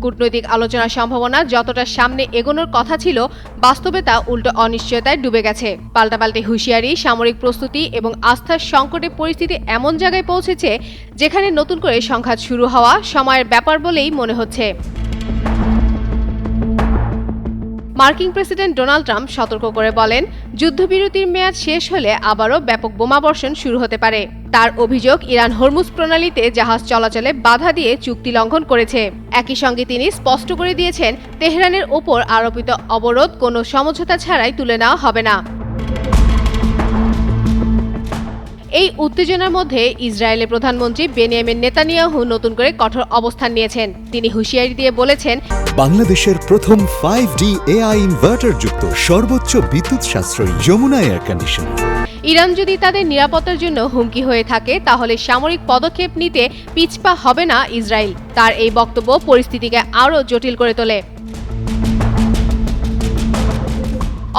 কূটনৈতিক আলোচনার সম্ভাবনা যতটা সামনে এগোনোর কথা ছিল, বাস্তবে তা উল্টো অনিশ্চয়তায় ডুবে গেছে। পাল্টাপাল্টি হুঁশিয়ারি, সামরিক প্রস্তুতি এবং আস্থার সংকটে পরিস্থিতি এমন জায়গায় পৌঁছেছে যেখানে নতুন করে সংঘাত শুরু হওয়া সময়ের ব্যাপার বলেই মনে হচ্ছে। মার্কিন প্রেসিডেন্ট ডোনাল্ড ট্রাম্প সতর্ক করে বলেন, যুদ্ধবিরতির মেয়াদ শেষ হলে আবারও ব্যাপক বোমাবর্ষণ শুরু হতে পারে। তার অভিযোগ, ইরান হরমুজ প্রণালীতে জাহাজ চলাচলে বাধা দিয়ে চুক্তি লঙ্ঘন করেছে। একই সঙ্গে তিনি স্পষ্ট করে দিয়েছেন, তেহরানের ওপর আরোপিত অবরোধ কোনো সমঝোতা ছাড়াই তুলে নেওয়া হবে না। এই উত্তেজনার মধ্যে ইসরায়েলের প্রধানমন্ত্রী বেনিয়ামিন নেতানিয়াহু নতুন করে কঠোর অবস্থান নিয়েছেন। তিনি হুঁশিয়ারি দিয়ে বলেছেন, বাংলাদেশের প্রথম 5D AI ইনভার্টার যুক্ত সর্বোচ্চ বিদ্যুৎ সাশ্রয়ী যমুনা এয়ার কন্ডিশনার। ইরান যদি তাদের নিরাপত্তার জন্য হুমকি হয়ে থাকে, তাহলে সামরিক পদক্ষেপ নিতে পিছপা হবে না ইসরায়েল। তার এই বক্তব্য পরিস্থিতিকে আরও জটিল করে তোলে।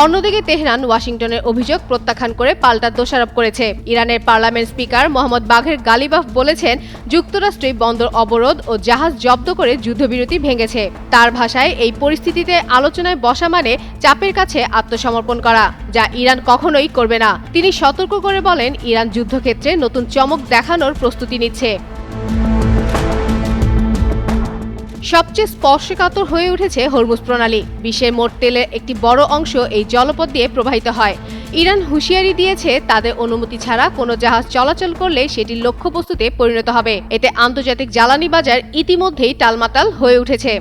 অন্যদিকে তেহরান ওয়াশিংটনের অভিযোগ প্রত্যাখ্যান করে পাল্টা দোষারোপ করেছে। ইরানের পার্লামেন্ট স্পিকার মোহাম্মদ বাঘের গালিবাফ বলেছেন, যুক্তরাষ্ট্রই বন্দর অবরোধ ও জাহাজ জব্দ করে যুদ্ধবিরতি ভেঙেছে। তার ভাষায়, এই পরিস্থিতিতে আলোচনায় বসা মানে চাপের কাছে আত্মসমর্পণ করা, যা ইরান কখনোই করবে না। তিনি সতর্ক করে বলেন, ইরান যুদ্ধক্ষেত্রে নতুন চমক দেখানোর প্রস্তুতি নিচ্ছে। সবচেয়ে স্পর্শকাতর হয়ে উঠেছে হরমুজ প্রণালী। বিশ্বের মোট তেলের একটি বড় অংশ এই জলপথ দিয়ে প্রবাহিত হয়। ইরান হুঁশিয়ারি দিয়েছে, তাদের অনুমতি ছাড়া কোনো জাহাজ চলাচল করলে সেটি লক্ষ্যবস্তুতে পরিণত হবে। এতে আন্তর্জাতিক জ্বালানি বাজার ইতিমধ্যেই টালমাটাল হয়ে উঠেছে।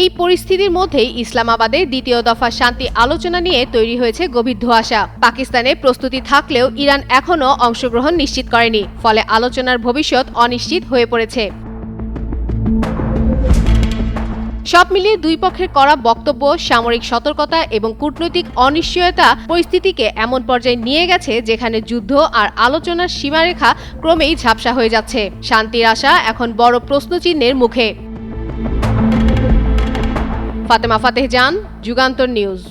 এই পরিস্থিতির মধ্যেই ইসলামাবাদে দ্বিতীয় দফা শান্তি আলোচনা নিয়ে তৈরি হয়েছে গভীর ধোঁয়াশা। পাকিস্তানে প্রস্তুতি থাকলেও ইরান এখনও অংশগ্রহণ নিশ্চিত করেনি, ফলে আলোচনার ভবিষ্যৎ অনিশ্চিত হয়ে পড়েছে। সব মিলিয়ে দুই পক্ষের করা বক্তব্য, সামরিক সতর্কতা এবং কূটনৈতিক অনিশ্চয়তা পরিস্থিতিকে এমন পর্যায়ে নিয়ে গেছে যেখানে যুদ্ধ আর আলোচনার সীমারেখা ক্রমেই ঝাপসা হয়ে যাচ্ছে। শান্তির আশা এখন বড় প্রশ্নচিহ্নের মুখে। ফাতেমা ফাতেহ জান, যুগান্তর নিউজ।